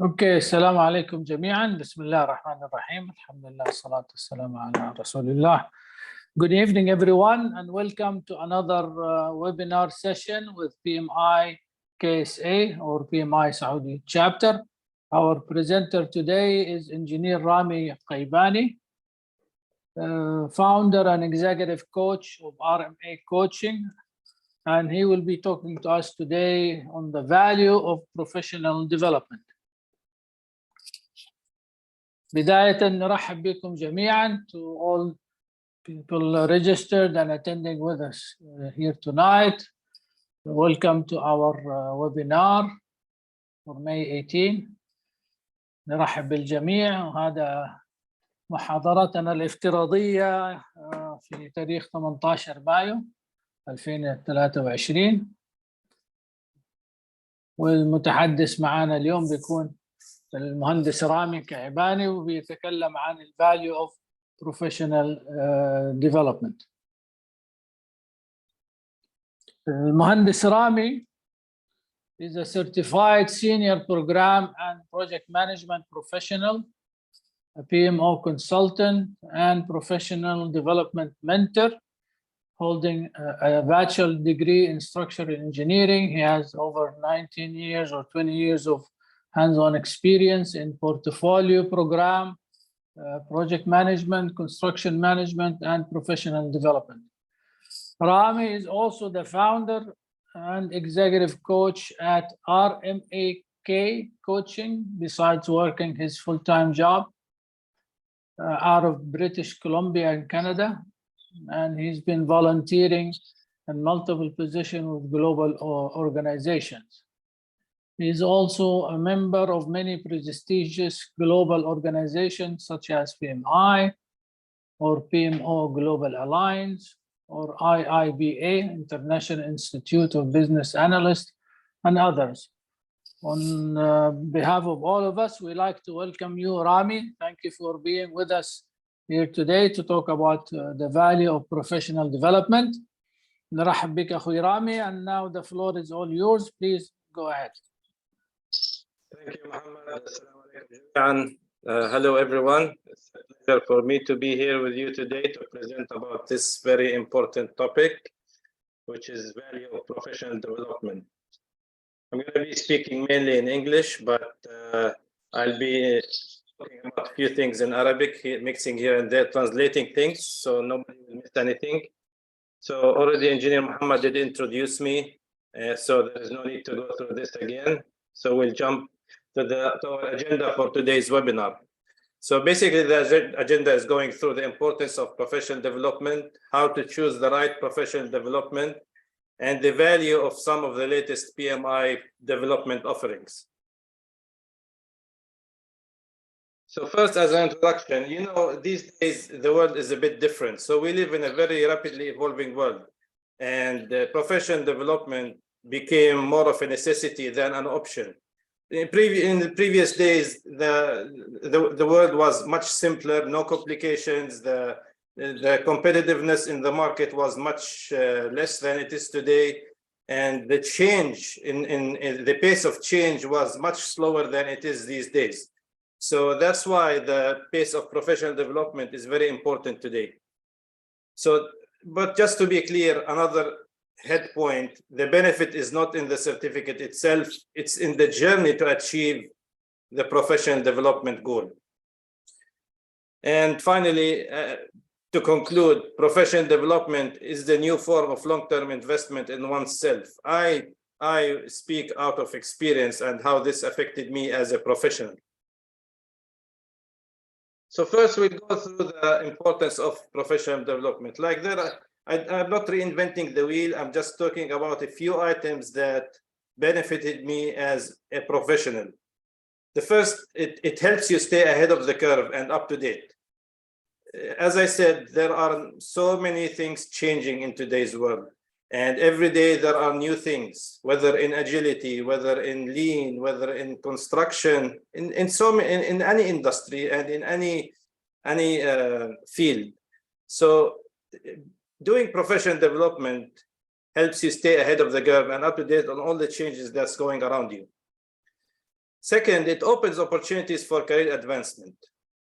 Okay, Assalamu alaikum jami'an. Bismillah ar-Rahman ar-Rahim. Alhamdulillah, salatu wassalamu ala Rasulillah. Good evening, everyone, and welcome to another webinar session with PMI KSA or PMI Saudi chapter. Our presenter today is Engineer Rami Qaibani, founder and executive coach of RMA Coaching, and he will be talking to us today on the value of professional development. بداية نرحب بكم جميعا to all people registered and attending with us here tonight. Welcome to our webinar for May 18. نرحب بالجميع وهذا محاضرتنا الافتراضية في تاريخ 18 مايو 2023 والمتحدث معنا اليوم بيكون المهندس رامي قيباني وبيتكلم عن ال value of professional development. المهندس رامي is a certified senior program and project management professional, a PMO consultant and professional development mentor, holding a bachelor degree in structural engineering. He has over 19 years or 20 years of hands-on experience in portfolio program, project management, construction management, and professional development. Rami is also the founder and executive coach at RMAK Coaching, besides working his full-time job out of British Columbia in Canada. And he's been volunteering in multiple positions with global organizations. He is also a member of many prestigious global organizations such as PMI or PMO Global Alliance or IIBA, International Institute of Business Analysts, and others. On behalf of all of us, we'd like to welcome you, Rami. Thank you for being with us here today to talk about the value of professional development. نرحب بك أخوي Rami, and now the floor is all yours. Please go ahead. Thank you, Muhammad. Hello, everyone. It's a pleasure for me to be here with you today to present about this very important topic, which is value of professional development. I'm going to be speaking mainly in English, but I'll be talking about a few things in Arabic, mixing here and there, translating things, so nobody will miss anything. So already Engineer Muhammad did introduce me, so there is no need to go through this again. So we'll jump to our agenda for today's webinar. So basically the agenda is going through the importance of professional development, how to choose the right professional development, and the value of some of the latest PMI development offerings. So first, as an introduction, you know, these days the world is a bit different. So we live in a very rapidly evolving world, and professional development became more of a necessity than an option. In the previous days, the world was much simpler, no complications. The competitiveness in the market was much less than it is today, and the change in the pace of change was much slower than it is these days. So that's why the pace of professional development is very important today. So, but just to be clear, another head point, the benefit is not in the certificate itself, it's in the journey to achieve the professional development goal. And finally, to conclude, professional development is the new form of long-term investment in oneself. I speak out of experience and how this affected me as a professional. So first we go through the importance of professional development. Like that, I'm not reinventing the wheel. I'm just talking about a few items that benefited me as a professional. The first, it helps you stay ahead of the curve and up to date. As I said, there are so many things changing in today's world. And every day there are new things, whether in agility, whether in lean, whether in construction, in any industry and in any field. So doing professional development helps you stay ahead of the curve and up to date on all the changes that's going around you. Second, it opens opportunities for career advancement.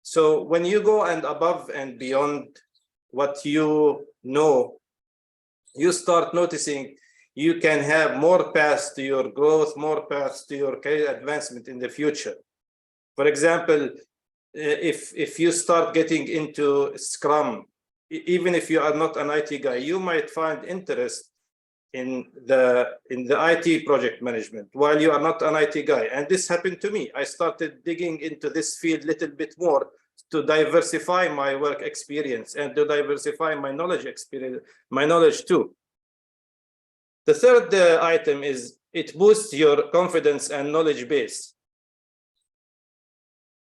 So when you go and above and beyond what you know, you start noticing you can have more paths to your growth, more paths to your career advancement in the future. For example, if you start getting into Scrum, even if you are not an IT guy, you might find interest in the IT project management while you are not an IT guy. And this happened to me. I started digging into this field a little bit more to diversify my work experience and to diversify my knowledge experience, my knowledge too. The third item is it boosts your confidence and knowledge base.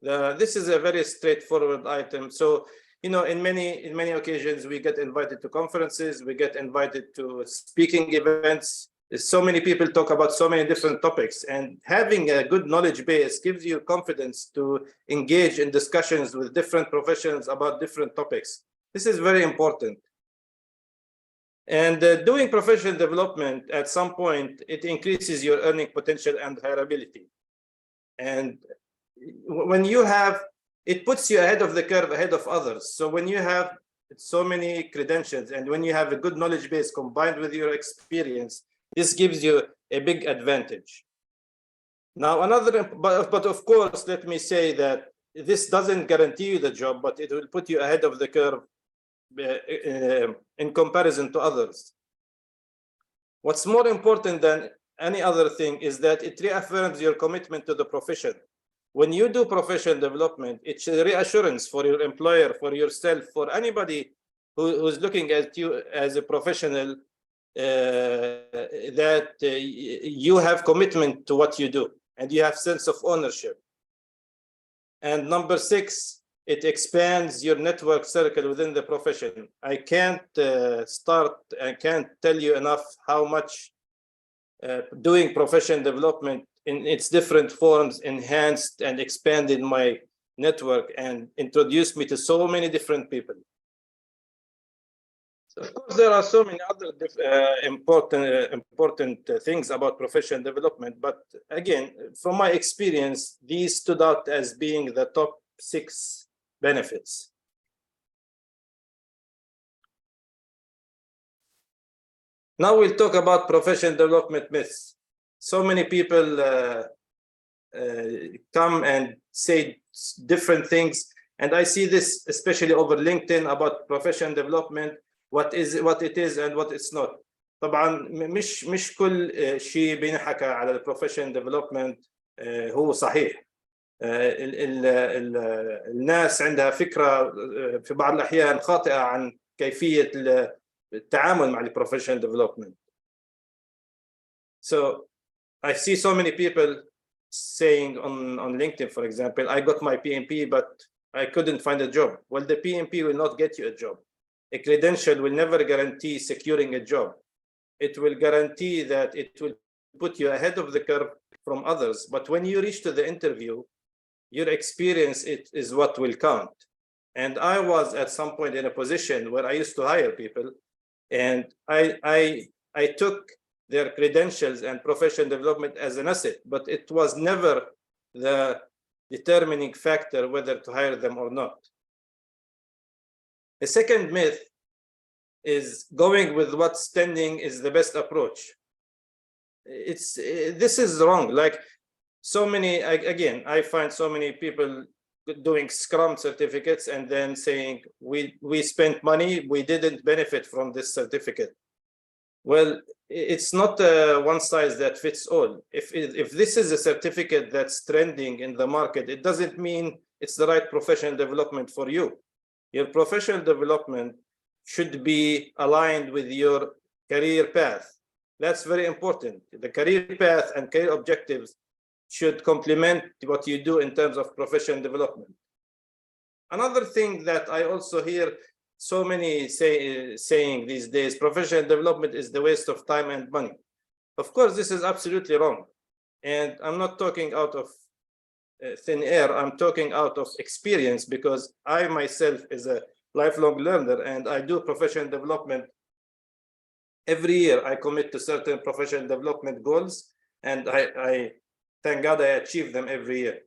This is a very straightforward item. So, you know, in many occasions, we get invited to conferences, we get invited to speaking events. So many people talk about so many different topics, and having a good knowledge base gives you confidence to engage in discussions with different professionals about different topics. This is very important. And doing professional development, at some point, it increases your earning potential and hireability. And when you have, it puts you ahead of the curve, ahead of others. So when you have so many credentials and when you have a good knowledge base combined with your experience, this gives you a big advantage. Now, but of course, let me say that this doesn't guarantee you the job, but it will put you ahead of the curve in comparison to others. What's more important than any other thing is that it reaffirms your commitment to the profession. When you do professional development, it's a reassurance for your employer, for yourself, for anybody who's looking at you as a professional, that you have commitment to what you do and you have sense of ownership. And number 6, it expands your network circle within the profession. I can't tell you enough how much doing professional development in its different forms enhanced and expanded my network and introduced me to so many different people. So of course, there are so many other important things about professional development, but again, from my experience, these stood out as being the top 6 benefits. Now we'll talk about professional development myths. So many people come and say different things, and I see this especially over LinkedIn about professional development, what it is and what it's not. طبعا مش كل شيء بينحكى على البروفيشنال ديفلوبمنت هو صحيح. الناس عندها فكرة في بعض الأحيان خاطئة عن كيفية التعامل مع البروفيشنال development. So I see so many people saying on LinkedIn, for example, I got my PMP, but I couldn't find a job. Well, the PMP will not get you a job. A credential will never guarantee securing a job. It will guarantee that it will put you ahead of the curve from others. But when you reach to the interview, your experience is what will count. And I was at some point in a position where I used to hire people, and I took their credentials and professional development as an asset, but it was never the determining factor whether to hire them or not. The second myth is going with what's trending is the best approach. This is wrong. Like so many, again, I find so many people doing Scrum certificates and then saying we spent money, we didn't benefit from this certificate. Well, it's not one size that fits all. If this is a certificate that's trending in the market, it doesn't mean it's the right professional development for you. Your professional development should be aligned with your career path. That's very important. The career path and career objectives should complement what you do in terms of professional development. Another thing that I also hear so many saying these days, professional development is the waste of time and money. Of course, this is absolutely wrong. And I'm not talking out of thin air, I'm talking out of experience, because I myself is a lifelong learner and I do professional development. Every year I commit to certain professional development goals, and thank God I achieve them every year.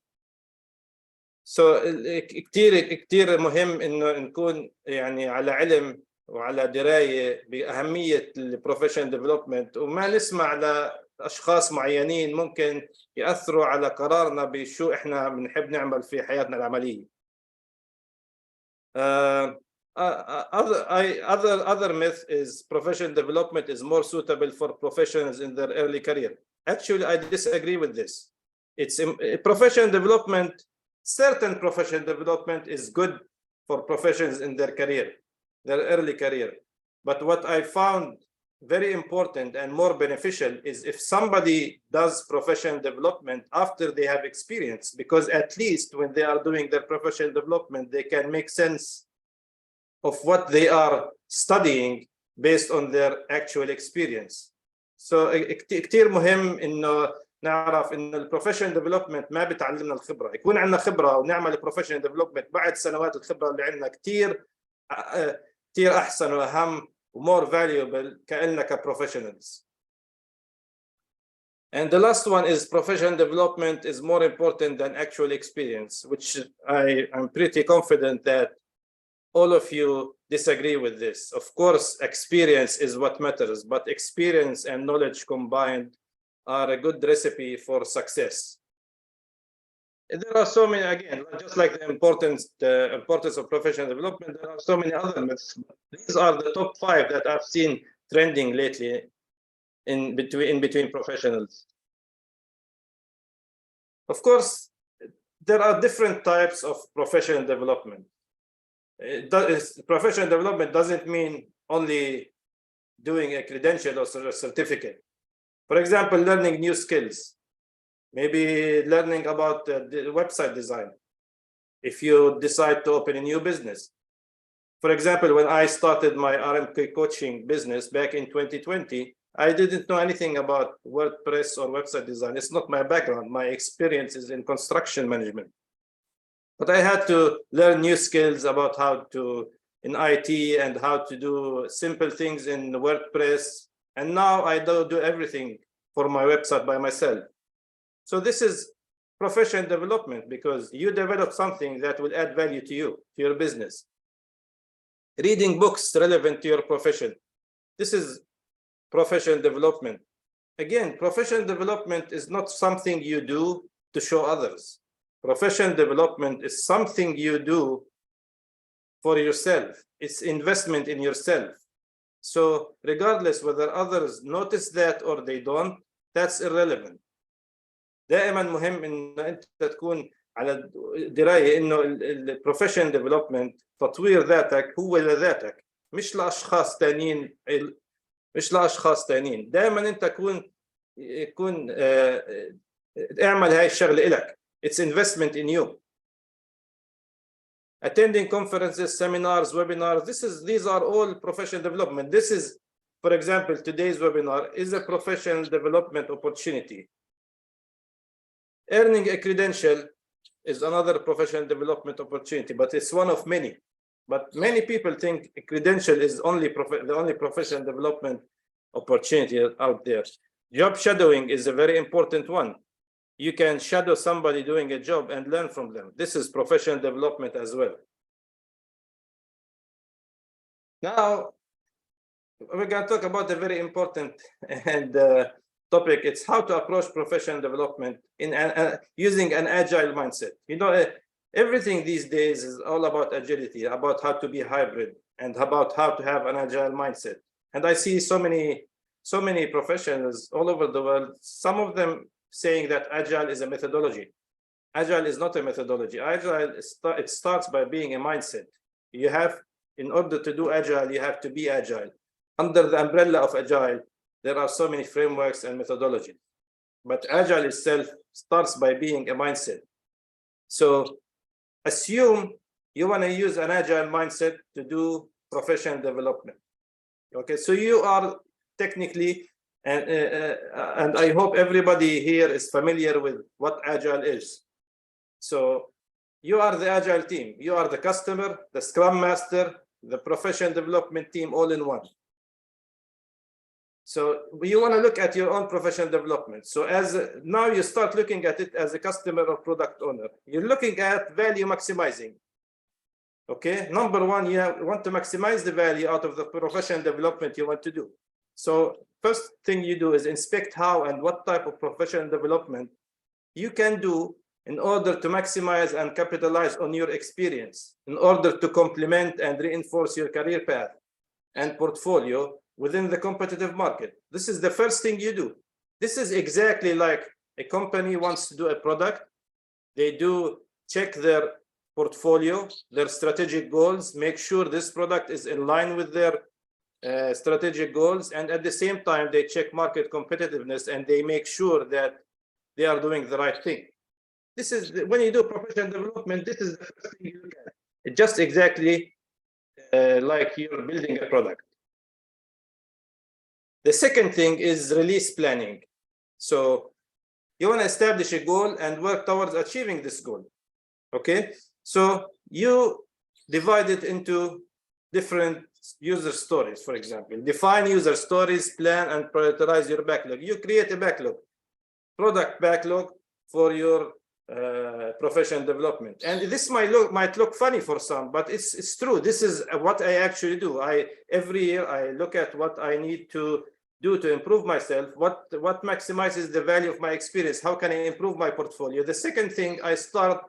So كتير مهم إنه نكون يعني على علم وعلى دراية بأهمية البروفيشنال ديفلوبمنت، وما نسمع لأشخاص معينين ممكن يأثروا على قرارنا بشو إحنا بنحب نعمل في حياتنا العملية. Other myth is professional development is more suitable for professionals in their early career. Actually, I disagree with this. It's professional development. Certain professional development is good for professionals in their career, their early career. But what I found very important and more beneficial is if somebody does professional development after they have experience, because at least when they are doing their professional development, they can make sense of what they are studying based on their actual experience. So كتير مهم إنه نعرف إن البروفيشنال ديفلوبمنت ما بتعلمنا الخبرة، يكون عندنا خبرة ونعمل بروفيشنال ديفلوبمنت بعد سنوات الخبرة اللي عندنا كتير أحسن وأهم ومور valuable كأننا كبروفيشنالز. And the last one is professional development is more important than actual experience, which I'm pretty confident that all of you disagree with this. Of course, experience is what matters, but experience and knowledge combined are a good recipe for success. There are so many, again, just like the importance of professional development, there are so many other myths. These are the top 5 that I've seen trending lately in between professionals. Of course, there are different types of professional development. Professional development doesn't mean only doing a credential or a certificate. For example, learning new skills, maybe learning about the website design. If you decide to open a new business. For example, when I started my RMK coaching business back in 2020, I didn't know anything about WordPress or website design. It's not my background. My experience is in construction management. But I had to learn new skills about how to, in IT, and how to do simple things in WordPress. And now I do everything for my website by myself. So this is professional development because you develop something that will add value to you, to your business. Reading books relevant to your profession. This is professional development. Again, professional development is not something you do to show others. Professional development is something you do for yourself. It's investment in yourself. So regardless whether others notice that or they don't, that's irrelevant. دائما مهم ان انت تكون على درايه انه البروفيشنال ديفلوبمنت تطوير ذاتك هو لذاتك مش لاشخاص ثانيين دائما انت يكون اعمل هاي الشغله لك. It's investment in you. Attending conferences, seminars, webinars, these are all professional development. This is, for example, today's webinar is a professional development opportunity. Earning a credential is another professional development opportunity, but it's one of many. But many people think a credential is the only professional development opportunity out there. Job shadowing is a very important one. You can shadow somebody doing a job and learn from them. This is professional development as well. Now, we're going to talk about a very important and topic. It's how to approach professional development in using an agile mindset. You know, everything these days is all about agility, about how to be hybrid, and about how to have an agile mindset. And I see so many professionals all over the world, some of them saying that agile is a methodology. Agile is not a methodology. Agile, it starts by being a mindset. You have, in order to do agile, you have to be agile. Under the umbrella of agile, there are so many frameworks and methodologies. But agile itself starts by being a mindset. So assume you want to use an agile mindset to do professional development. Okay, so you are technically, and I hope everybody here is familiar with what agile is. So you are the agile team. You are the customer, the scrum master, the professional development team, all in one. So you want to look at your own professional development. So now you start looking at it as a customer or product owner. You're looking at value maximizing. Okay, number one, you want to maximize the value out of the professional development you want to do. So first thing you do is inspect how and what type of professional development you can do in order to maximize and capitalize on your experience, in order to complement and reinforce your career path and portfolio within the competitive market. This is the first thing you do. This is exactly like a company wants to do a product. They do check their portfolio, their strategic goals, make sure this product is in line with their strategic goals, and at the same time they check market competitiveness and they make sure that they are doing the right thing. This is when you do professional development, this is the first thing you look at. It's just exactly like you're building a product. The second thing is release planning. So you want to establish a goal and work towards achieving this goal. Okay, so you divide it into different user stories, for example. Define user stories, plan and prioritize your backlog. You create a backlog, product backlog for your professional development. And this might look funny for some, but it's true. This is what I actually do. Every year I look at what I need to do to improve myself, what maximizes the value of my experience, how can I improve my portfolio. The second thing, I start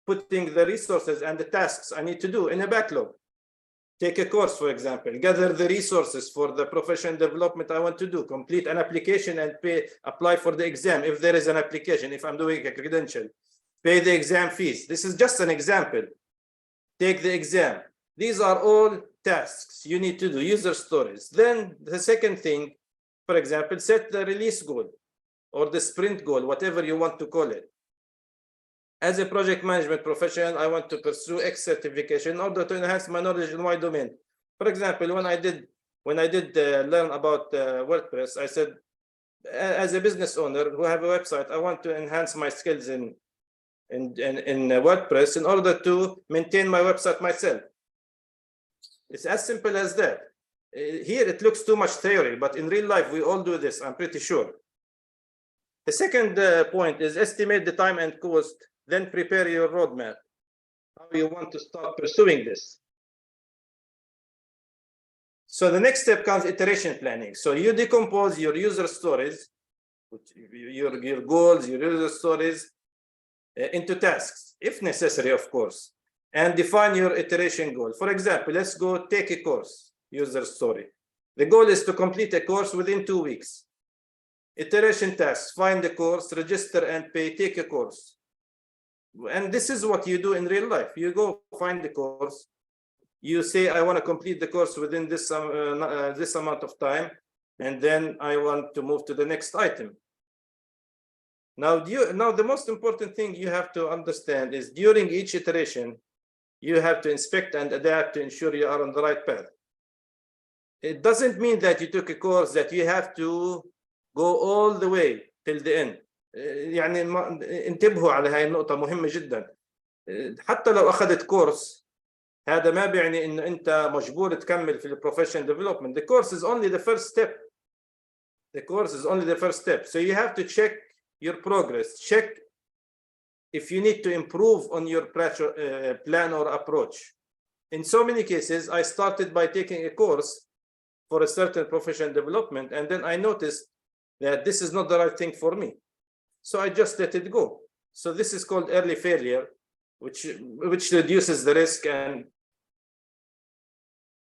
putting the resources and the tasks I need to do in a backlog. Take a course, for example, gather the resources for the professional development I want to do, complete an application and apply for the exam if there is an application, if I'm doing a credential, pay the exam fees. This is just an example. Take the exam. These are all tasks you need to do, user stories. Then the second thing, for example, set the release goal or the sprint goal, whatever you want to call it. As a project management professional, I want to pursue X certification in order to enhance my knowledge in my domain. For example, when I did learn about WordPress, I said, as a business owner who have a website, I want to enhance my skills in WordPress in order to maintain my website myself. It's as simple as that. Here it looks too much theory, but in real life we all do this, I'm pretty sure. The second point is estimate the time and cost, then prepare your roadmap, how you want to start pursuing this. So the next step comes iteration planning. So you decompose your user stories, your goals, your user stories into tasks, if necessary, of course, and define your iteration goal. For example, let's go take a course, user story. The goal is to complete a course within 2 weeks. Iteration tasks, find the course, register and pay, take a course. And this is what you do in real life. You go find the course. You say, I want to complete the course within this amount of time, and then I want to move to the next item. Now the most important thing you have to understand is during each iteration, you have to inspect and adapt to ensure you are on the right path. It doesn't mean that you took a course that you have to go all the way till the end. يعني انتبهوا على هاي النقطة مهمة جدا. حتى لو أخذت كورس هذا ما بيعني إنه أنت مجبور تكمل في البروفيشنال ديفلوبمنت. The course is only the first step. The course is only the first step. So you have to check your progress. Check if you need to improve on your plan or approach. In so many cases, I started by taking a course for a certain professional development, and then I noticed that this is not the right thing for me. So I just let it go. So this is called early failure, which reduces the risk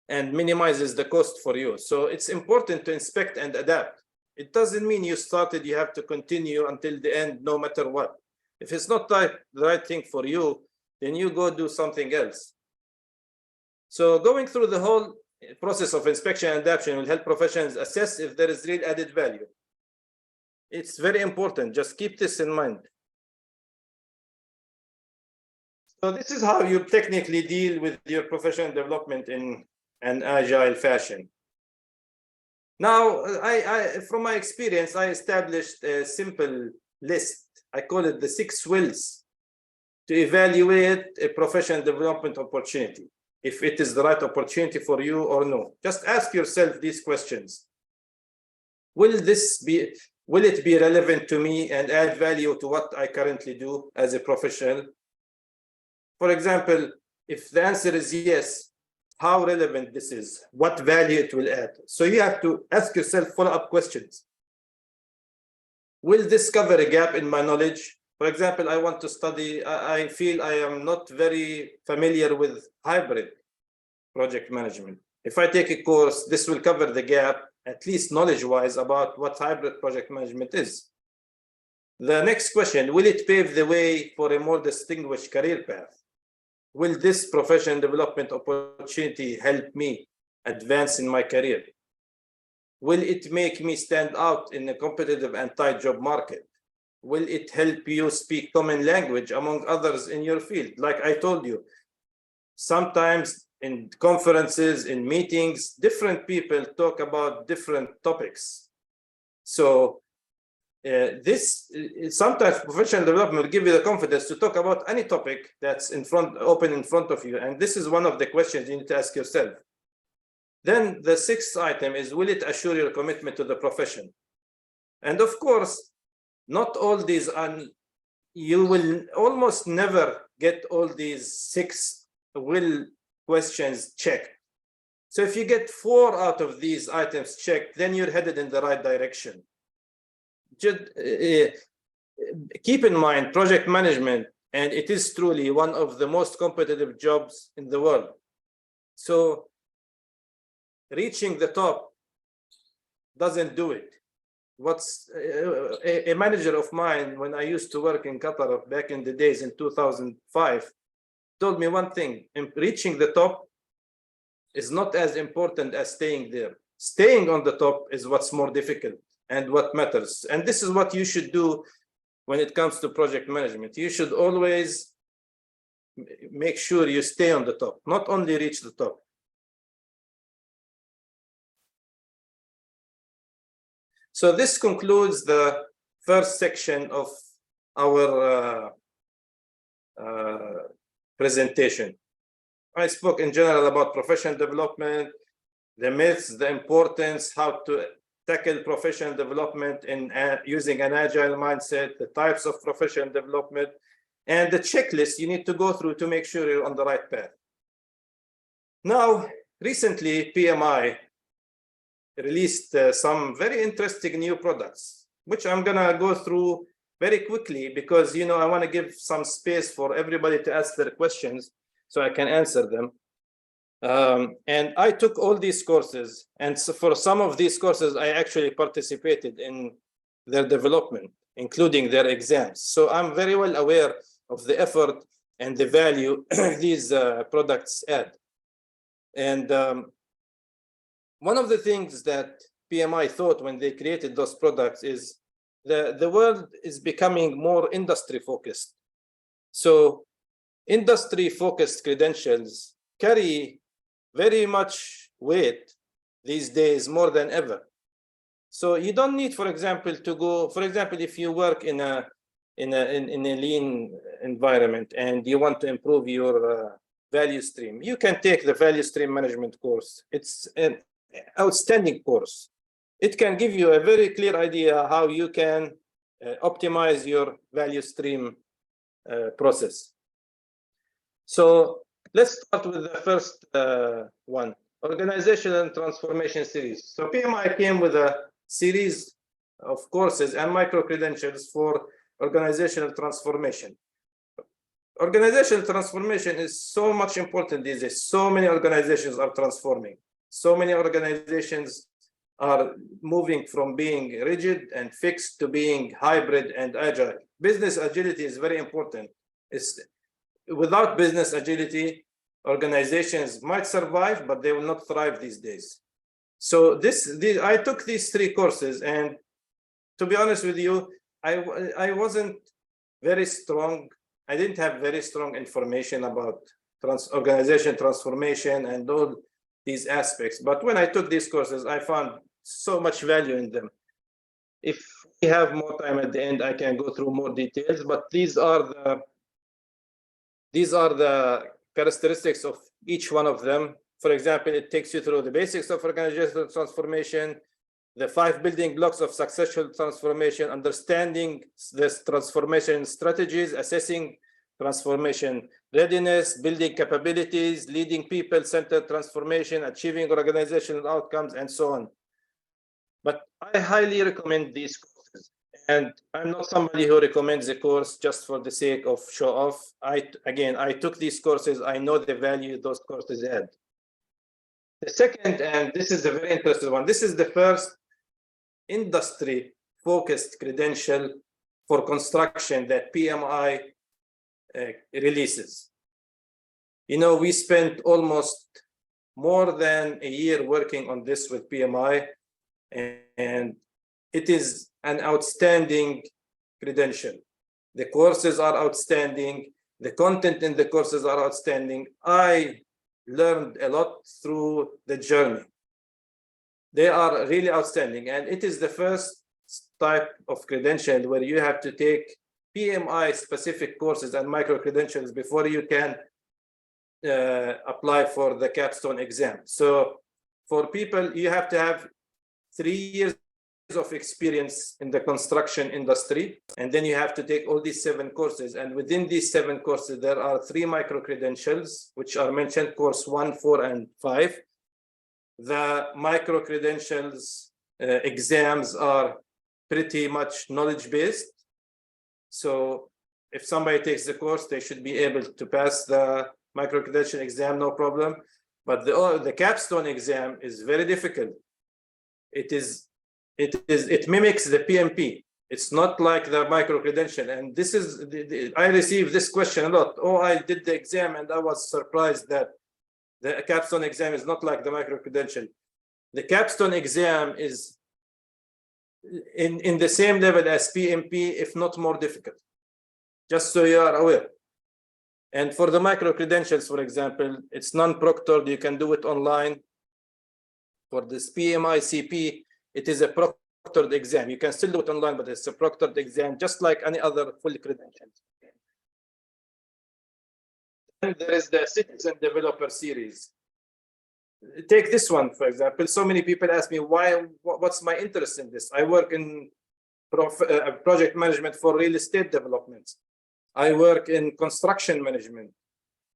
and minimizes the cost for you. So it's important to inspect and adapt. It doesn't mean you started, you have to continue until the end, no matter what. If it's not the right thing for you, then you go do something else. So going through the whole process of inspection and adaptation will help professionals assess if there is real added value. It's very important. Just keep this in mind. So this is how you technically deal with your professional development in an agile fashion. Now, from my experience, I established a simple list. I call it the 6 wills to evaluate a professional development opportunity, if it is the right opportunity for you or no. Just ask yourself these questions. will it be relevant to me and add value to what I currently do as a professional? For example, if the answer is yes, how relevant this is, what value it will add. So you have to ask yourself follow-up questions. Will this cover a gap in my knowledge? For example, I want to study, I feel I am not very familiar with hybrid project management. If I take a course, this will cover the gap, at least knowledge-wise, about what hybrid project management is. The next question, will it pave the way for a more distinguished career path? Will this professional development opportunity help me advance in my career? Will it make me stand out in a competitive and tight job market? Will it help you speak common language among others in your field? Like I told you, sometimes in conferences, in meetings, different people talk about different topics. So sometimes professional development will give you the confidence to talk about any topic that's open in front of you. And this is one of the questions you need to ask yourself. Then the sixth item is, will it assure your commitment to the profession? And of course, not all these, you will almost never get all these 6 will questions checked. So if you get 4 out of these items checked, then you're headed in the right direction. Just keep in mind, project management, and it is truly one of the most competitive jobs in the world. So reaching the top doesn't do it. A manager of mine, when I used to work in Qatar back in the days in 2005, told me one thing: reaching the top is not as important as staying there. Staying on the top is what's more difficult and what matters. And this is what you should do when it comes to project management. You should always make sure you stay on the top, not only reach the top. So this concludes the first section of our presentation. I spoke in general about professional development, the myths, the importance, how to tackle professional development in using an agile mindset, the types of professional development, and the checklist you need to go through to make sure you're on the right path. Now, recently, PMI released some very interesting new products, which I'm gonna go through very quickly because, you know, I want to give some space for everybody to ask their questions so I can answer them. And I took all these courses, and so for some of these courses, I actually participated in their development, including their exams. So I'm very well aware of the effort and the value these products add. And one of the things that PMI thought when they created those products is the world is becoming more industry focused. So industry focused credentials carry very much weight these days, more than ever. So you don't need, for example, to go, for example, if you work in a lean environment and you want to improve your value stream, you can take the value stream management course. It's an outstanding course. It can give you a very clear idea how you can optimize your value stream process. So let's start with the first one, Organizational Transformation Series. So PMI came with a series of courses and micro-credentials for organizational transformation. Organizational transformation is so much important these days. So many organizations are transforming. So many organizations are moving from being rigid and fixed to being hybrid and agile. Business agility is very important. Without business agility, organizations might survive, but they will not thrive these days. So I took these 3 courses, and to be honest with you, I wasn't very strong. I didn't have very strong information about organization transformation and all these aspects. But when I took these courses, I found so much value in them. If we have more time at the end, I can go through more details, but these are the characteristics of each one of them. For example, it takes you through the basics of organizational transformation. the 5 building blocks of successful transformation, understanding this transformation strategies, assessing transformation readiness, building capabilities, leading people-centered transformation, achieving organizational outcomes, and so on. But I highly recommend these courses. And I'm not somebody who recommends a course just for the sake of show off. I took these courses. I know the value those courses add. The second, and this is a very interesting one, this is the first industry-focused credential for construction that PMI releases. You know, we spent almost more than a year working on this with PMI, and it is an outstanding credential. The courses are outstanding. The content in the courses are outstanding. I learned a lot through the journey. They are really outstanding. And it is the first type of credential where you have to take PMI specific courses and micro credentials before you can apply for the capstone exam. So for people, you have to have 3 years of experience in the construction industry, and then you have to take all these 7 courses. And within these 7 courses, there are 3 micro credentials, which are mentioned, course 1, 4, and 5. The micro credentials exams are pretty much knowledge-based. So if somebody takes the course, they should be able to pass the micro credential exam, no problem. But the capstone exam is very difficult. It mimics the PMP. It's not like the micro credential. And this is, I receive this question a lot. Oh, I did the exam and I was surprised that the capstone exam is not like the micro credential. The capstone exam is in the same level as PMP, if not more difficult, just so you are aware. And for the micro credentials, for example, it's non-proctored. You can do it online. For this PMI CP, it is a proctored exam. You can still do it online, but it's a proctored exam, just like any other full credentials. And there is the Citizen Developer Series. Take this one, for example. So many people ask me, what's my interest in this? I work in project management for real estate development. I work in construction management.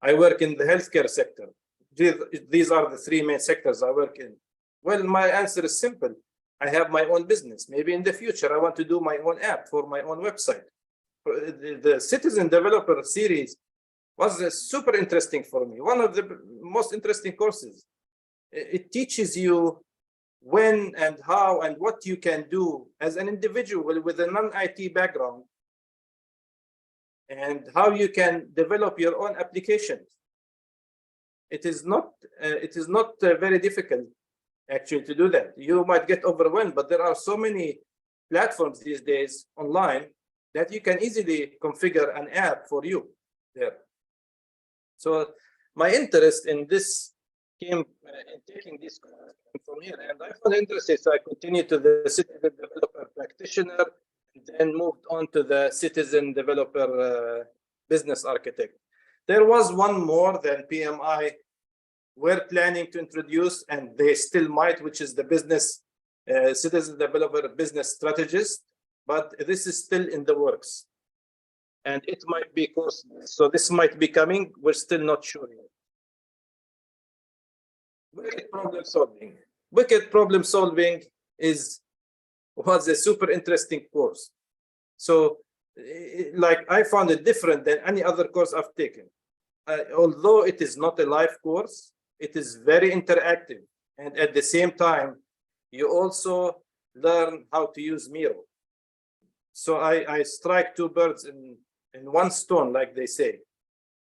I work in the healthcare sector. These are the 3 main sectors I work in. Well, my answer is simple. I have my own business. Maybe in the future, I want to do my own app for my own website. The Citizen Developer Series was super interesting for me. One of the most interesting courses. It teaches you when and how and what you can do as an individual with a non-IT background, and how you can develop your own applications. It is not very difficult actually to do that. You might get overwhelmed, but there are so many platforms these days online that you can easily configure an app for you there. So my interest in this came in taking this from here, and I found it interesting. So I continued to the Citizen Developer Practitioner, and then moved on to the Citizen Developer Business Architect. There was one more than PMI were planning to introduce, and they still might, which is the business Citizen Developer Business Strategist, but this is still in the works. And it might be course, so this might be coming, we're still not sure yet. Wicked problem solving. Wicked problem solving was a super interesting course. So like I found it different than any other course I've taken. Although it is not a live course, it is very interactive. And at the same time, you also learn how to use Miro. So I strike 2 birds in 1 stone, like they say.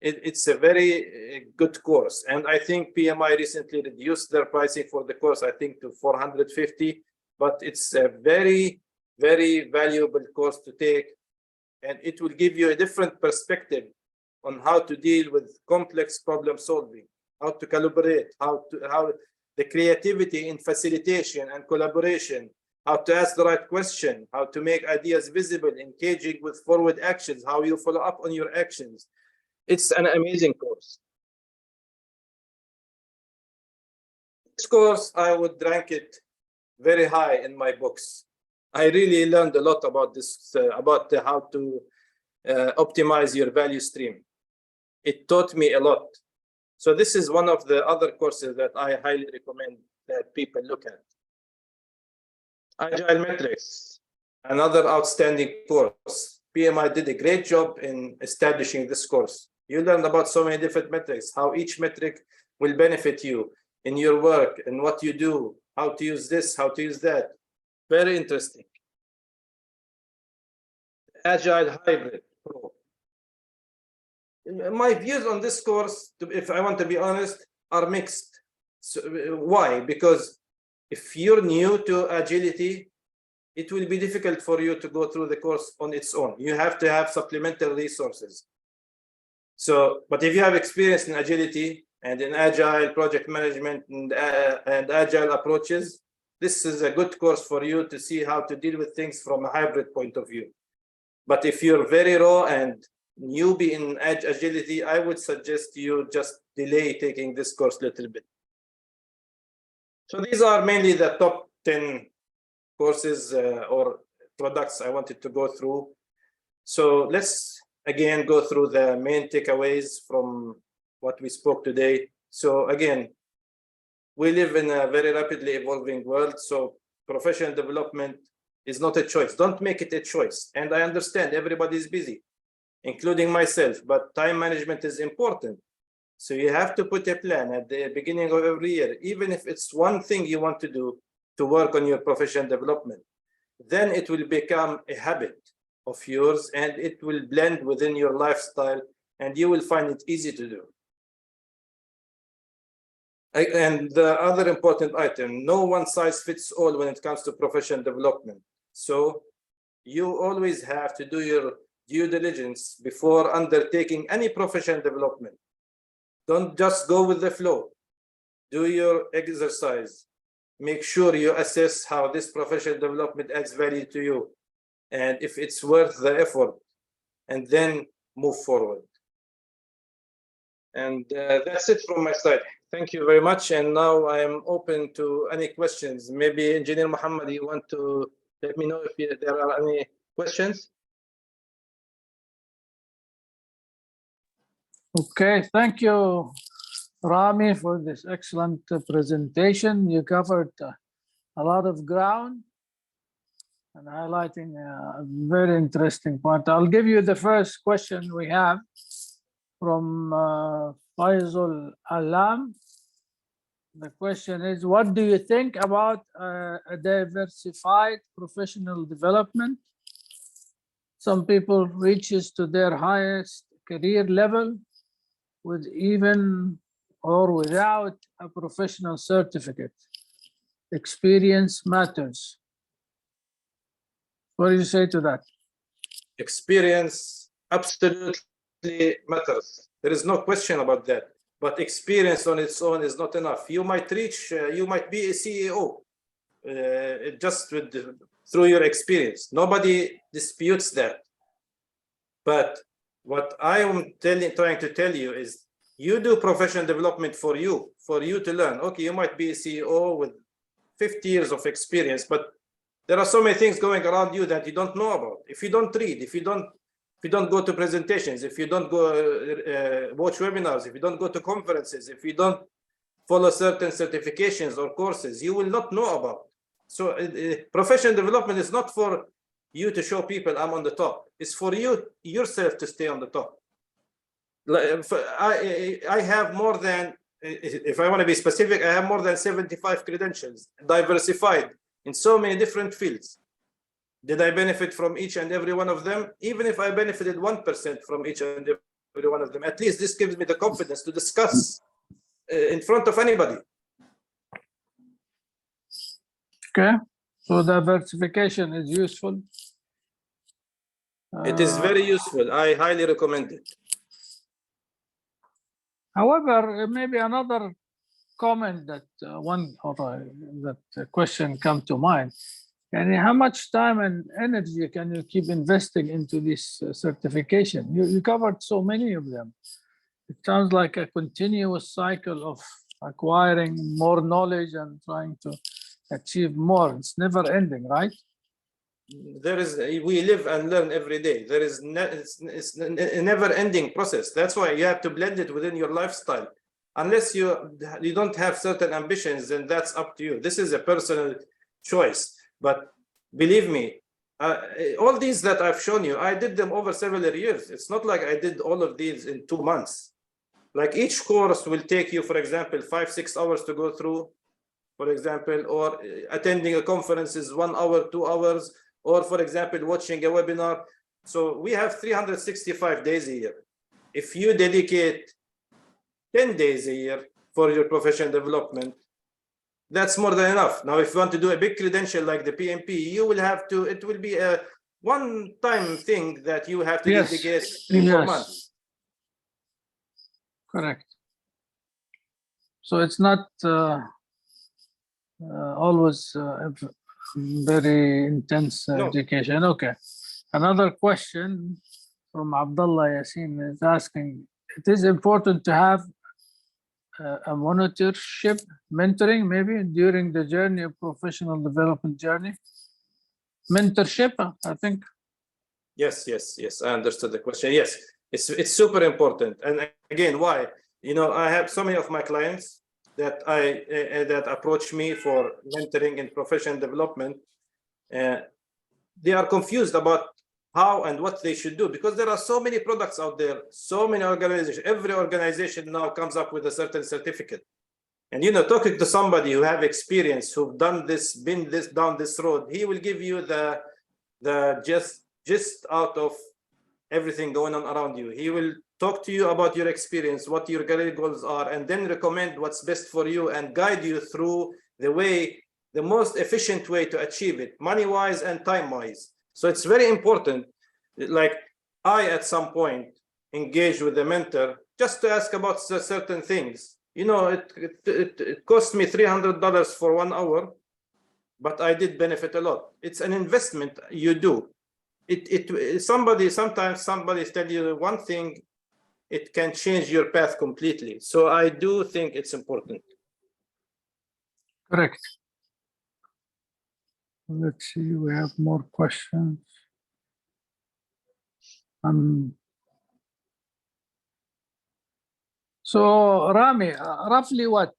It's a very good course. And I think PMI recently reduced their pricing for the course, I think, to $450. But it's a very, very valuable course to take. And it will give you a different perspective on how to deal with complex problem solving, how to collaborate, how the creativity in facilitation and collaboration, how to ask the right question, how to make ideas visible, engaging with forward actions, how you follow up on your actions. It's an amazing course. This course, I would rank it very high in my books. I really learned a lot about this, about how to optimize your value stream. It taught me a lot. So this is one of the other courses that I highly recommend that people look at. Agile Metrics, another outstanding course. PMI did a great job in establishing this course. You learn about so many different metrics, how each metric will benefit you in your work and what you do, how to use this, how to use that. Very interesting. Agile Hybrid Pro. My views on this course, if I want to be honest, are mixed. So, why? Because if you're new to agility, it will be difficult for you to go through the course on its own. You have to have supplemental resources. So, but if you have experience in agility and in agile project management and agile approaches, this is a good course for you to see how to deal with things from a hybrid point of view. But if you're very raw and newbie in agility, I would suggest you just delay taking this course a little bit. So these are mainly the top 10 courses or products I wanted to go through. So let's again go through the main takeaways from what we spoke today. So again, we live in a very rapidly evolving world. So professional development is not a choice. Don't make it a choice. And I understand everybody is busy, including myself, but time management is important. So you have to put a plan at the beginning of every year, even if it's one thing you want to do to work on your professional development. Then it will become a habit of yours and it will blend within your lifestyle and you will find it easy to do. And the other important item, no one size fits all when it comes to professional development. So you always have to do your due diligence before undertaking any professional development. Don't just go with the flow. Do your exercise. Make sure you assess how this professional development adds value to you and if it's worth the effort, and then move forward. And that's it from my side. Thank you very much. And now I am open to any questions. Maybe Engineer Muhammad, you want to let me know if there are any questions? Okay, thank you, Rami, for this excellent presentation. You covered a lot of ground and highlighting a very interesting point. I'll give you the first question we have from Faisal Alam. The question is, what do you think about a diversified professional development? Some people reaches to their highest career level with even or without a professional certificate. Experience matters. What do you say to that? Experience absolutely matters. There is no question about that. But experience on its own is not enough. You might reach, you might be a CEO just through your experience. Nobody disputes that. But what I am trying to tell you is, you do professional development for you to learn. Okay, you might be a CEO with 50 years of experience, but there are so many things going around you that you don't know about. If you don't read, if you don't go to presentations, if you don't go watch webinars, if you don't go to conferences, if you don't follow certain certifications or courses, you will not know about. So professional development is not for you to show people I'm on the top. It's for you yourself to stay on the top. I have more than, if I want to be specific, I have more than 75 credentials, diversified in so many different fields. Did I benefit from each and every one of them? Even if I benefited 1% from each and every one of them, at least this gives me the confidence to discuss in front of anybody. Okay, so diversification is useful. It is very useful. I highly recommend it. However, maybe another comment that that question come to mind. And how much time and energy can you keep investing into this certification? You covered so many of them. It sounds like a continuous cycle of acquiring more knowledge and trying to achieve more. It's never ending, right? We live and learn every day. It's a never-ending process. That's why you have to blend it within your lifestyle. Unless you don't have certain ambitions, then that's up to you. This is a personal choice. But believe me, all these that I've shown you, I did them over several years. It's not like I did all of these in 2 months. Like each course will take you, for example, 5-6 hours to go through, for example, or attending a conference is 1 hour, 2 hours, or for example, watching a webinar. So we have 365 days a year. If you dedicate 10 days a year for your professional development, that's more than enough. Now, if you want to do a big credential like the PMP, you will have to, it will be a one-time thing that you have to dedicate 3-4 months. Correct. So it's not always very intense education. Okay. Another question from Abdullah Yassin is asking, it is important to have a mentoring maybe during the journey of professional development journey. Mentorship, I think. Yes. I understood the question. Yes, it's super important. And again, why? You know, I have so many of my clients that that approach me for mentoring in professional development. They are confused about how and what they should do, because there are so many products out there, so many organizations. Every organization now comes up with a certain certificate. And, you know, talking to somebody who have experience, who've done this, been down this road, he will give you the gist out of everything going on around you. He will talk to you about your experience, what your career goals are, and then recommend what's best for you and guide you through the most efficient way to achieve it, money-wise and time-wise. So it's very important. Like I, at some point, engaged with a mentor just to ask about certain things. You know, it cost me $300 for 1 hour, but I did benefit a lot. It's an investment you do. Sometimes somebody tell you one thing, it can change your path completely. So I do think it's important. Correct. Let's see, we have more questions. So Rami, roughly what?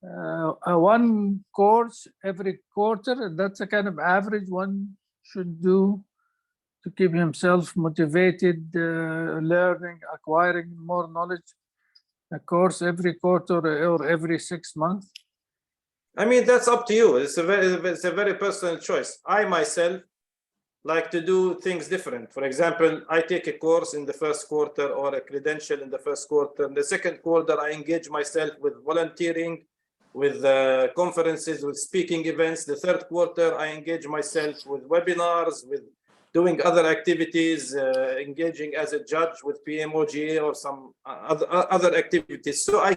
One course every quarter, that's a kind of average one should do to keep himself motivated, learning, acquiring more knowledge. A course every quarter or every 6 months? I mean, that's up to you. It's a very personal choice. I myself like to do things different. For example, I take a course in the first quarter or a credential in the first quarter. In the second quarter, I engage myself with volunteering, with conferences, with speaking events. The third quarter, I engage myself with webinars, with doing other activities, engaging as a judge with PMOGA or some other activities. So I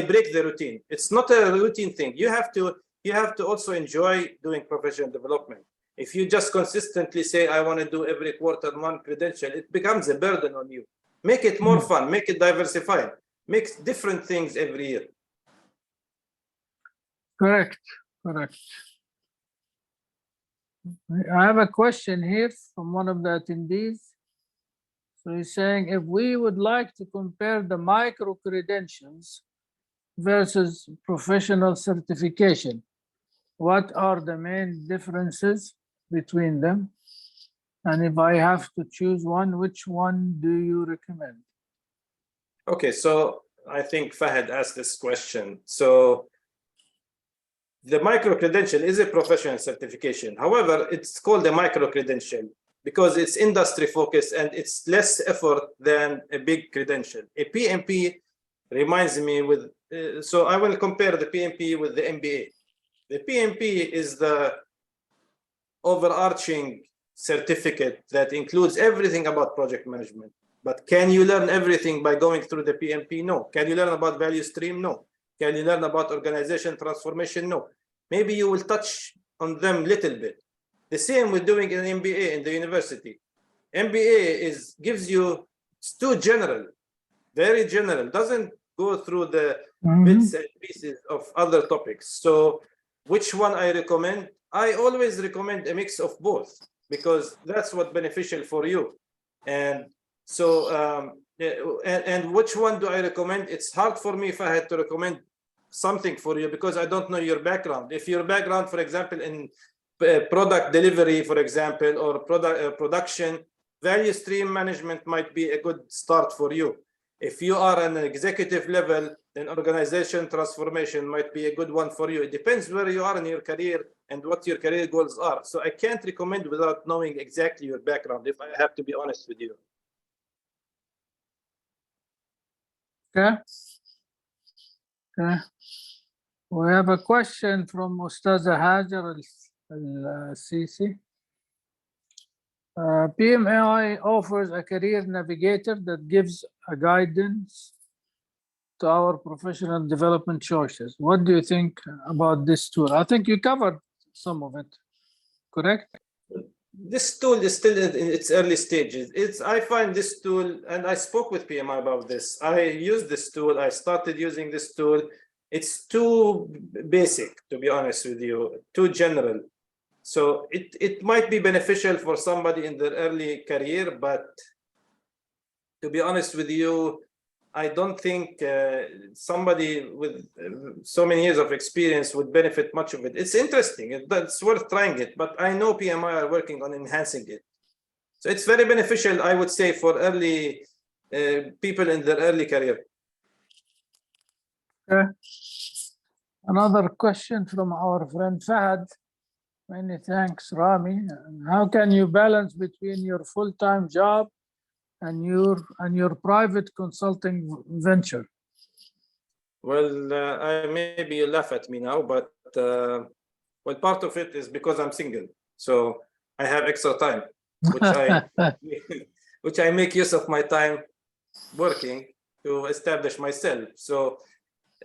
break the routine. It's not a routine thing. You have to also enjoy doing professional development. If you just consistently say, I want to do every quarter one credential, it becomes a burden on you. Make it more fun, make it diversified, make different things every year. Correct. I have a question here from one of the attendees. So he's saying, if we would like to compare the micro credentials versus professional certification, what are the main differences between them? And if I have to choose one, which one do you recommend? Okay, so I think Fahad asked this question. So the micro credential is a professional certification. However, it's called a micro credential because it's industry focused and it's less effort than a big credential. A PMP reminds me with, so I will compare the PMP with the MBA. The PMP is the overarching certificate that includes everything about project management. But can you learn everything by going through the PMP? No. Can you learn about value stream? No. Can you learn about organization transformation? No. Maybe you will touch on them a little bit. The same with doing an MBA in the university. MBA gives you, it's too general, very general, doesn't go through the bits and pieces of other topics. So which one I recommend? I always recommend a mix of both because that's what beneficial for you. And so, and which one do I recommend? It's hard for me if I had to recommend something for you because I don't know your background. If your background, for example, in product delivery, for example, or production, value stream management might be a good start for you. If you are an executive level, then organization transformation might be a good one for you. It depends where you are in your career and what your career goals are. So I can't recommend without knowing exactly your background, if I have to be honest with you. Okay. Okay. We have a question from Ustaza Hajar al-Sisi. PMI offers a career navigator that gives a guidance to our professional development choices. What do you think about this tool? I think you covered some of it, correct? This tool is still in its early stages. I find this tool, and I spoke with PMI about this. I use this tool. I started using this tool. It's too basic, to be honest with you, too general. So it might be beneficial for somebody in their early career, but to be honest with you, I don't think somebody with so many years of experience would benefit much of it. It's interesting. It's worth trying it, but I know PMI are working on enhancing it. So it's very beneficial, I would say, for early people in their early career. Okay. Another question from our friend Fahad. Many thanks, Rami. How can you balance between your full-time job and your private consulting venture? Well, maybe you laugh at me now, but well, part of it is because I'm single, so I have extra time, which I make use of my time working to establish myself. So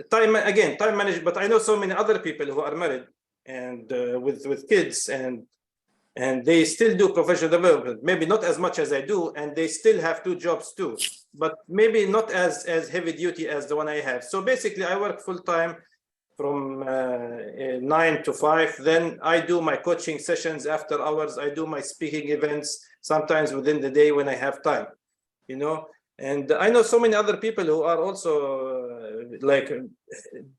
time management. But I know so many other people who are married and with kids, and they still do professional development, maybe not as much as I do, and they still have 2 jobs too, but maybe not as heavy duty as the one I have. So basically I work full-time from 9 to 5. Then I do my coaching sessions after hours. I do my speaking events sometimes within the day when I have time, you know. And I know so many other people who are also like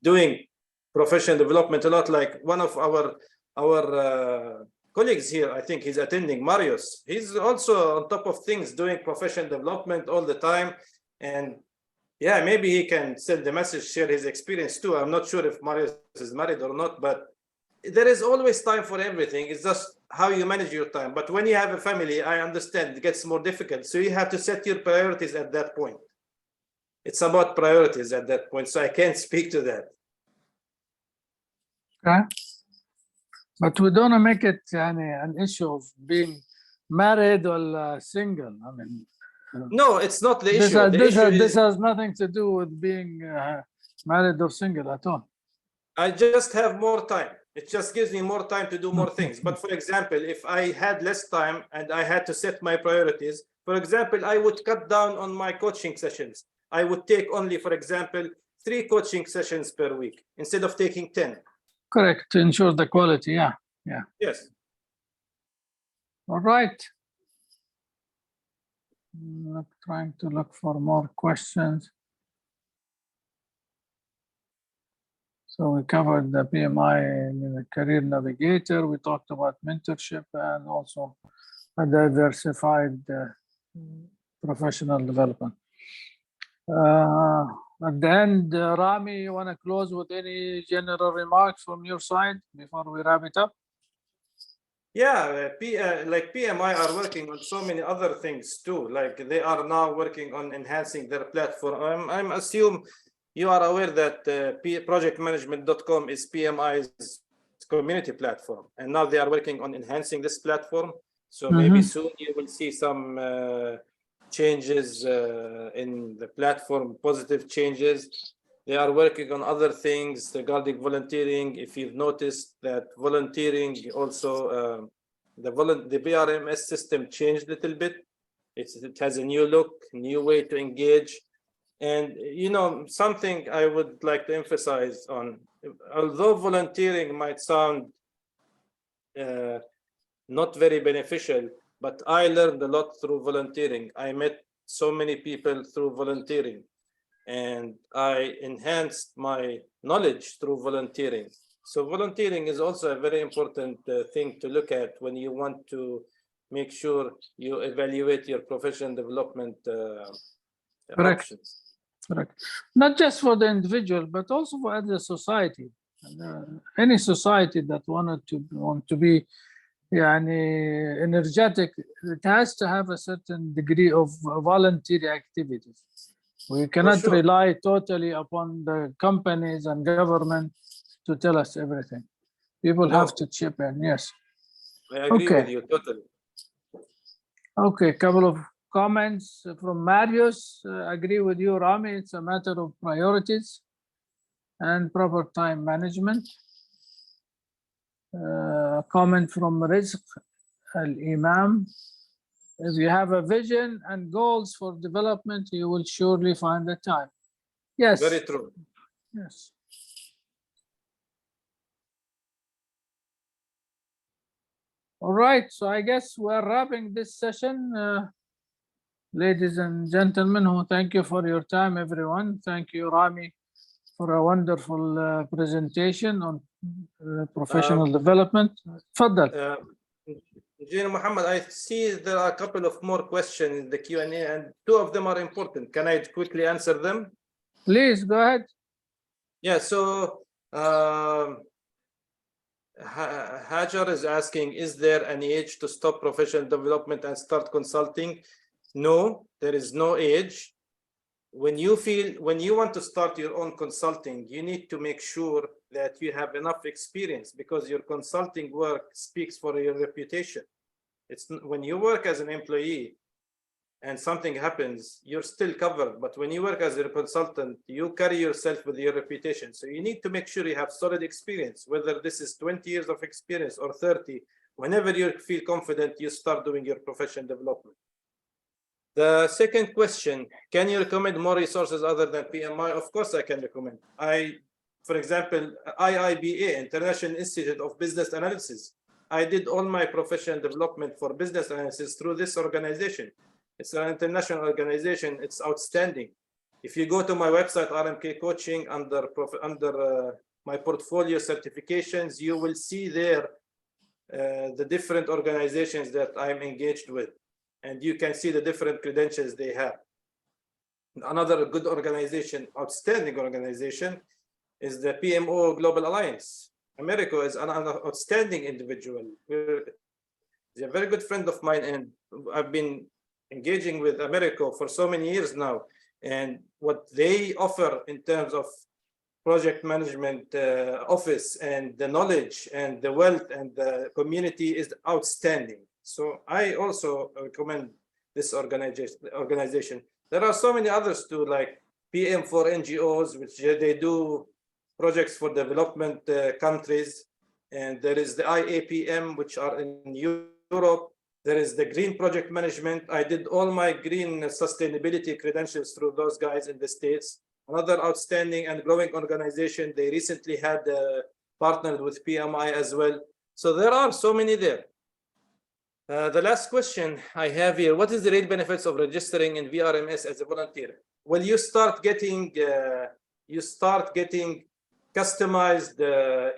doing professional development a lot. Like one of our colleagues here, I think he's attending, Marius. He's also on top of things doing professional development all the time. And yeah, maybe he can send the message, share his experience too. I'm not sure if Marius is married or not, but there is always time for everything. It's just how you manage your time. But when you have a family, I understand it gets more difficult. So you have to set your priorities at that point. It's about priorities at that point. So I can't speak to that. Okay. But we don't make it an issue of being married or single. I mean, no, it's not the issue. This has nothing to do with being married or single at all. I just have more time. It just gives me more time to do more things. But for example, if I had less time and I had to set my priorities, for example, I would cut down on my coaching sessions. I would take only, for example, 3 coaching sessions per week instead of taking 10. Correct, to ensure the quality. Yeah. Yes. All right. I'm trying to look for more questions. So we covered the PMI Career Navigator. We talked about mentorship and also a diversified professional development. At the end, Rami, you want to close with any general remarks from your side before we wrap it up? Yeah, like PMI are working on so many other things too. Like they are now working on enhancing their platform. I'm assume you are aware that projectmanagement.com is PMI's community platform, and now they are working on enhancing this platform. So maybe soon you will see some changes in the platform, positive changes. They are working on other things regarding volunteering. If you've noticed that volunteering also, the BRMS system changed a little bit. It has a new look, new way to engage. And something I would like to emphasize on, although volunteering might sound not very beneficial, but I learned a lot through volunteering. I met so many people through volunteering, and I enhanced my knowledge through volunteering. So volunteering is also a very important thing to look at when you want to make sure you evaluate your professional development options. Correct. Not just for the individual, but also for the society. Any society that want to be energetic, it has to have a certain degree of voluntary activities. We cannot rely totally upon the companies and government to tell us everything. People have to chip in. Yes. I agree with you totally. Okay, couple of comments from Marius. Agree with you, Rami. It's a matter of priorities and proper time management. Comment from Rizq Al-Imam. If you have a vision and goals for development, you will surely find the time. Yes. Very true. Yes. All right, so I guess we're wrapping this session. Ladies and gentlemen, thank you for your time, everyone. Thank you, Rami, for a wonderful presentation on professional development. Tfaddal. Engineer Muhammad, I see there are a couple of more questions in the Q&A, and two of them are important. Can I quickly answer them? Please, go ahead. Yeah, so Hajar is asking, is there an age to stop professional development and start consulting? No, there is no age. When you want to start your own consulting, you need to make sure that you have enough experience, because your consulting work speaks for your reputation. It's when you work as an employee and something happens, you're still covered. But when you work as a consultant, you carry yourself with your reputation. So you need to make sure you have solid experience, whether this is 20 years of experience or 30. Whenever you feel confident, you start doing your professional development. The second question, can you recommend more resources other than PMI? Of course, I can recommend. For example, IIBA, International Institute of Business Analysis. I did all my professional development for business analysis through this organization. It's an international organization. It's outstanding. If you go to my website, RMK Coaching, under my portfolio certifications, you will see there the different organizations that I'm engaged with. And you can see the different credentials they have. Another good organization, outstanding organization, is the PMO Global Alliance. Americo is an outstanding individual. He's a very good friend of mine, and I've been engaging with Americo for so many years now. And what they offer in terms of project management office and the knowledge and the wealth and the community is outstanding. So I also recommend this organization. There are so many others too, like PM for NGOs, which they do projects for development countries. And there is the IAPM, which are in Europe. There is the Green Project Management. I did all my green sustainability credentials through those guys in the States. Another outstanding and growing organization. They recently had partnered with PMI as well. So there are so many there. The last question I have here, what is the real benefits of registering in VRMS as a volunteer? Well, you start getting customized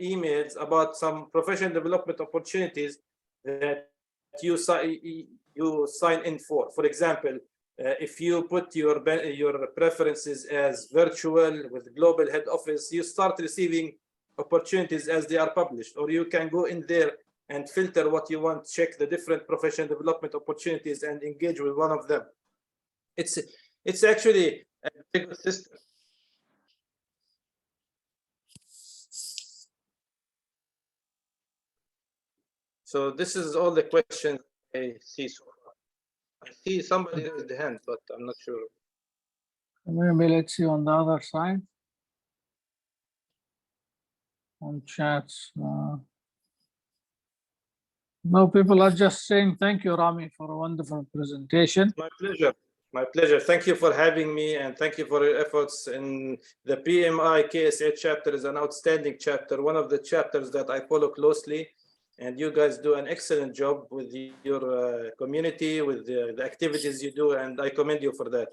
emails about some professional development opportunities that you sign in for. For example, if you put your preferences as virtual with global head office, you start receiving opportunities as they are published, or you can go in there and filter what you want, check the different professional development opportunities and engage with one of them. It's actually a big system. So this is all the questions I see so far. I see somebody raised the hand, but I'm not sure. Maybe let's see on the other side. On chats. No, people are just saying thank you, Rami, for a wonderful presentation. My pleasure. My pleasure. Thank you for having me, and thank you for your efforts. In the PMI KSA chapter is an outstanding chapter, one of the chapters that I follow closely, and you guys do an excellent job with your community, with the activities you do, and I commend you for that.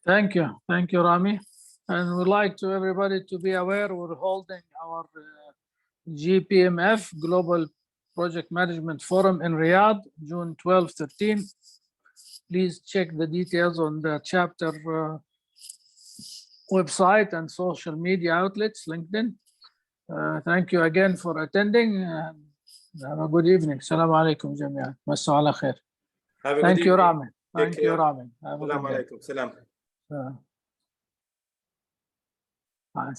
Thank you, Rami. And we'd like to everybody to be aware we're holding our GPMF Global Project Management Forum in Riyadh, June 12-13. Please check the details on the chapter website and social media outlets, LinkedIn. Thank you again for attending. Have a good evening. Assalamu alaikum jami'an. Massu ala khair. Have a good Thank you, evening. Rami. Take Thank you, care. Rami. Have a Assalamu good day. alaikum. Salam. Bye.